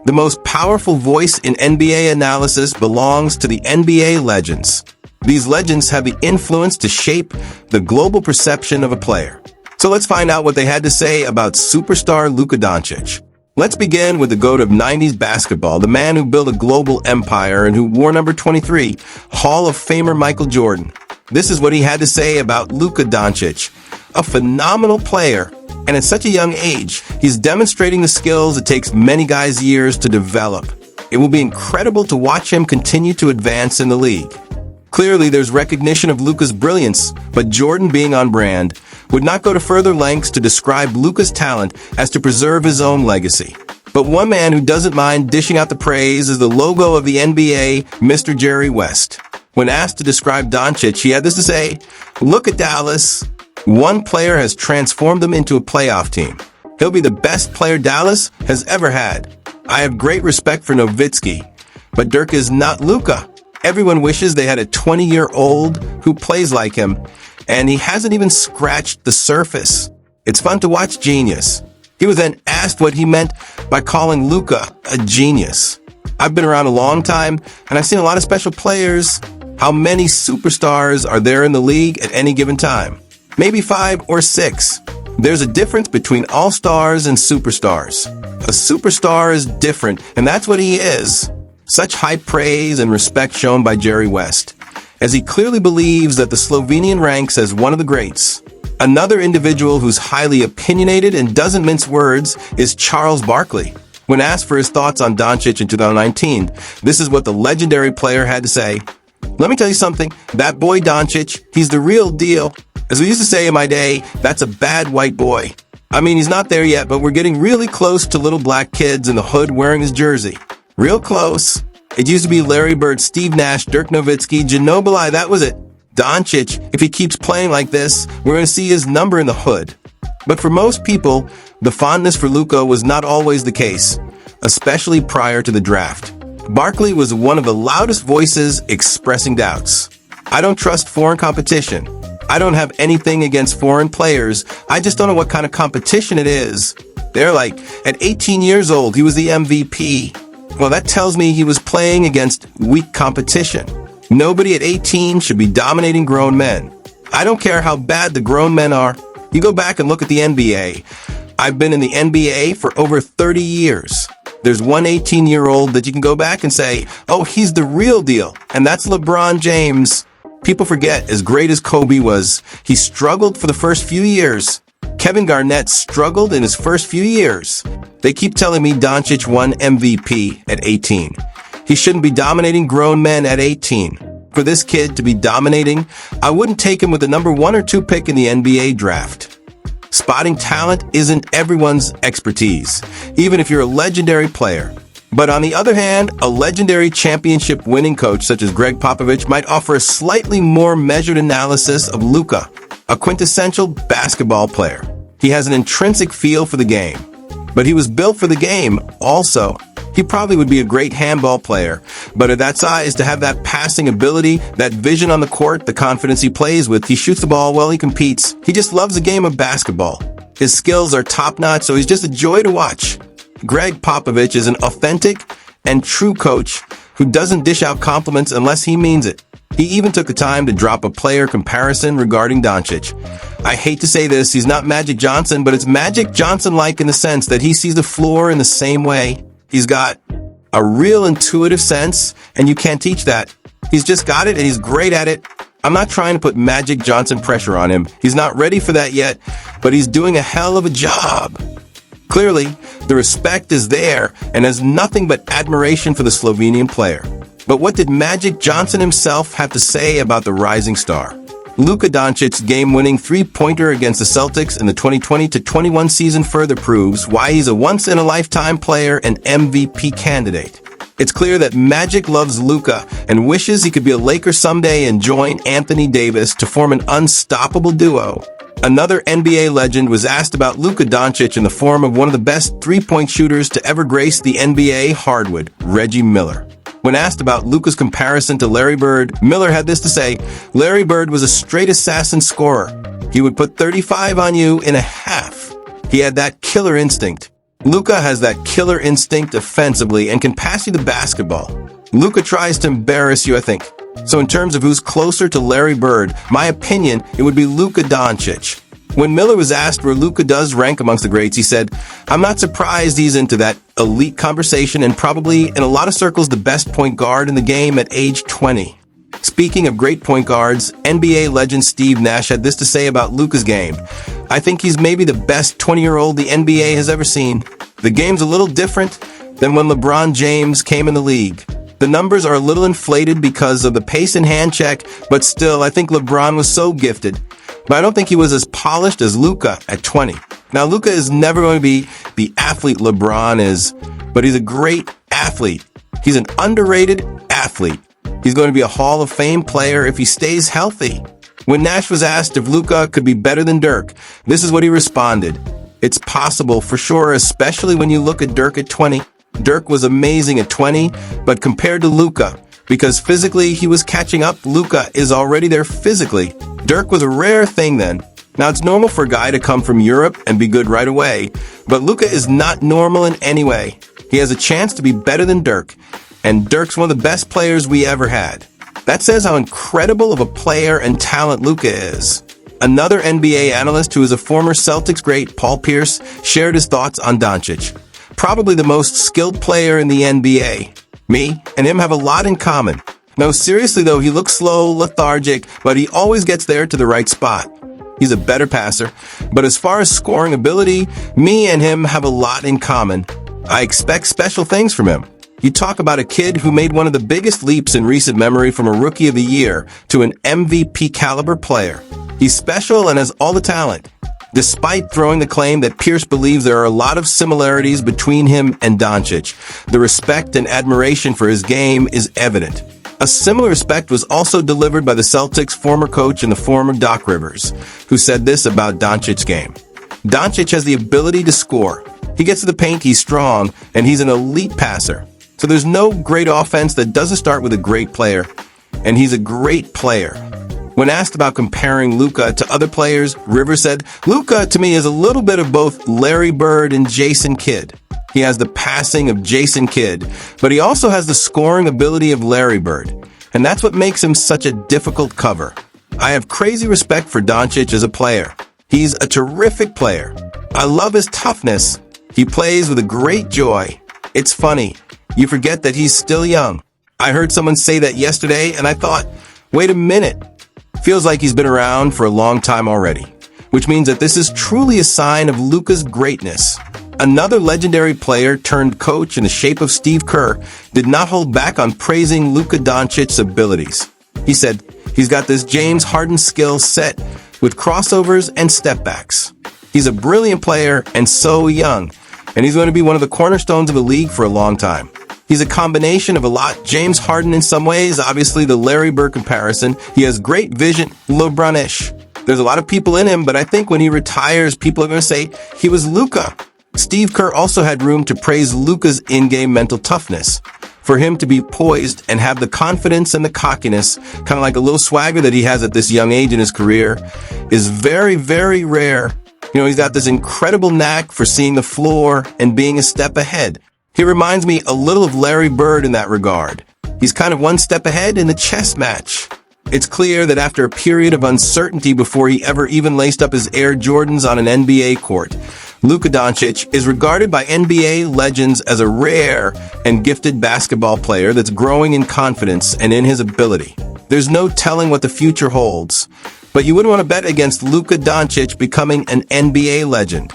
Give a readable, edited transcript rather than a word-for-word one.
The most powerful voice in NBA analysis belongs to the NBA legends. These legends have the influence to shape the global perception of a player. So let's find out what they had to say about superstar Luka Doncic. Let's begin with the GOAT of 90s basketball, the man who built a global empire and who wore number 23, Hall of Famer Michael Jordan. This is what he had to say about Luka Doncic, a phenomenal player. And at such a young age, he's demonstrating the skills it takes many guys years to develop. It will be incredible to watch him continue to advance in the league. Clearly, there's recognition of Luka's brilliance, but Jordan, being on brand, would not go to further lengths to describe Luka's talent as to preserve his own legacy. But one man who doesn't mind dishing out the praise is the logo of the NBA, Mr. Jerry West. When asked to describe Doncic, he had this to say, "Look at Dallas. One player has transformed them into a playoff team. He'll be the best player Dallas has ever had. I have great respect for Nowitzki, but Dirk is not Luka. Everyone wishes they had a 20-year-old who plays like him, and he hasn't even scratched the surface. It's fun to watch genius." He was then asked what he meant by calling Luka a genius. "I've been around a long time, and I've seen a lot of special players. How many superstars are there in the league at any given time? Maybe 5 or 6. There's a difference between all-stars and superstars. A superstar is different, and that's what he is." Such high praise and respect shown by Jerry West, as he clearly believes that the Slovenian ranks as one of the greats. Another individual who's highly opinionated and doesn't mince words is Charles Barkley. When asked for his thoughts on Doncic in 2019, this is what the legendary player had to say. "Let me tell you something, that boy Doncic, he's the real deal. As we used to say in my day, that's a bad white boy. I mean, he's not there yet, but we're getting really close to little black kids in the hood wearing his jersey. Real close. It used to be Larry Bird, Steve Nash, Dirk Nowitzki, Ginobili, that was it. Doncic, if he keeps playing like this, we're going to see his number in the hood." But for most people, the fondness for Luka was not always the case, especially prior to the draft. Barkley was one of the loudest voices expressing doubts. "I don't trust foreign competition. I don't have anything against foreign players. I just don't know what kind of competition it is. They're like, at 18 years old, he was the MVP. Well, that tells me he was playing against weak competition. Nobody at 18 should be dominating grown men. I don't care how bad the grown men are. You go back and look at the NBA. I've been in the NBA for over 30 years. There's one 18-year-old that you can go back and say, oh, he's the real deal, and that's LeBron James. People forget, as great as Kobe was, he struggled for the first few years. Kevin Garnett struggled in his first few years. They keep telling me Doncic won MVP at 18. He shouldn't be dominating grown men at 18. For this kid to be dominating, I wouldn't take him with the number 1 or 2 pick in the NBA draft. Spotting talent isn't everyone's expertise, even if you're a legendary player. But on the other hand, a legendary championship-winning coach such as Greg Popovich might offer a slightly more measured analysis of Luka, a quintessential basketball player. He has an intrinsic feel for the game, but he was built for the game also. He probably would be a great handball player, but at that size, to have that passing ability, that vision on the court, the confidence he plays with, he shoots the ball well, he competes. He just loves the game of basketball. His skills are top-notch, so he's just a joy to watch. Greg Popovich is an authentic and true coach who doesn't dish out compliments unless he means it. He even took the time to drop a player comparison regarding Doncic. I hate to say this, he's not Magic Johnson, but it's Magic Johnson-like in the sense that he sees the floor in the same way. He's got a real intuitive sense, and you can't teach that. He's just got it, and he's great at it. I'm not trying to put Magic Johnson pressure on him. He's not ready for that yet, but he's doing a hell of a job. Clearly, the respect is there and has nothing but admiration for the Slovenian player. But what did Magic Johnson himself have to say about the rising star? Luka Doncic's game-winning three-pointer against the Celtics in the 2020-21 season further proves why he's a once-in-a-lifetime player and MVP candidate. It's clear that Magic loves Luka and wishes he could be a Laker someday and join Anthony Davis to form an unstoppable duo. Another NBA legend was asked about Luka Doncic in the form of one of the best three-point shooters to ever grace the NBA hardwood, Reggie Miller. When asked about Luka's comparison to Larry Bird, Miller had this to say, Larry Bird was a straight assassin scorer. He would put 35 on you in a half. He had that killer instinct. Luka has that killer instinct offensively and can pass you the basketball. Luka tries to embarrass you, I think. So in terms of who's closer to Larry Bird, my opinion, it would be Luka Doncic. When Miller was asked where Luka does rank amongst the greats, he said, "I'm not surprised he's into that elite conversation and probably in a lot of circles the best point guard in the game at age 20. Speaking of great point guards, NBA legend Steve Nash had this to say about Luka's game. "I think he's maybe the best 20-year-old the NBA has ever seen. The game's a little different than when LeBron James came in the league. The numbers are a little inflated because of the pace and hand check, but still, I think LeBron was so gifted. But I don't think he was as polished as Luka at 20. Now, Luka is never going to be the athlete LeBron is, but he's a great athlete. He's an underrated athlete. He's going to be a Hall of Fame player if he stays healthy." When Nash was asked if Luka could be better than Dirk, this is what he responded. "It's possible for sure, especially when you look at Dirk at 20. Dirk was amazing at 20, but compared to Luka, because physically he was catching up, Luka is already there physically. Dirk was a rare thing then. Now, it's normal for a guy to come from Europe and be good right away, but Luka is not normal in any way. He has a chance to be better than Dirk, and Dirk's one of the best players we ever had." That says how incredible of a player and talent Luka is. Another NBA analyst who is a former Celtics great, Paul Pierce, shared his thoughts on Doncic. "Probably the most skilled player in the NBA. Me and him have a lot in common. No, seriously though, he looks slow, lethargic, but he always gets there to the right spot. He's a better passer, but as far as scoring ability, me and him have a lot in common. I expect special things from him. You talk about a kid who made one of the biggest leaps in recent memory from a Rookie of the Year to an MVP caliber player. He's special and has all the talent." Despite throwing the claim that Pierce believes there are a lot of similarities between him and Doncic, the respect and admiration for his game is evident. A similar respect was also delivered by the Celtics' former coach and the former Doc Rivers, who said this about Doncic's game. "Doncic has the ability to score. He gets to the paint, he's strong, and he's an elite passer. So there's no great offense that doesn't start with a great player, and he's a great player." When asked about comparing Luka to other players, Rivers said, "Luka to me is a little bit of both Larry Bird and Jason Kidd. He has the passing of Jason Kidd, but he also has the scoring ability of Larry Bird, and that's what makes him such a difficult cover. I have crazy respect for Doncic as a player. He's a terrific player. I love his toughness. He plays with a great joy. It's funny. You forget that he's still young. I heard someone say that yesterday, and I thought, wait a minute. Feels like he's been around for a long time already, which means that this is truly a sign of Luka's greatness." Another legendary player turned coach in the shape of Steve Kerr did not hold back on praising Luka Doncic's abilities. He said, "He's got this James Harden skill set with crossovers and step-backs. He's a brilliant player and so young, and he's going to be one of the cornerstones of the league for a long time. He's a combination of a lot James Harden in some ways, obviously the Larry Bird comparison. He has great vision, LeBron-ish. There's a lot of people in him, but I think when he retires, people are going to say he was Luka." Steve Kerr also had room to praise Luka's in-game mental toughness. For him to be poised and have the confidence and the cockiness, kind of like a little swagger that he has at this young age in his career, is very, very rare. He's got this incredible knack for seeing the floor and being a step ahead. He reminds me a little of Larry Bird in that regard. He's kind of one step ahead in the chess match. It's clear that after a period of uncertainty before he ever even laced up his Air Jordans on an NBA court, Luka Doncic is regarded by NBA legends as a rare and gifted basketball player that's growing in confidence and in his ability. There's no telling what the future holds, but you wouldn't want to bet against Luka Doncic becoming an NBA legend.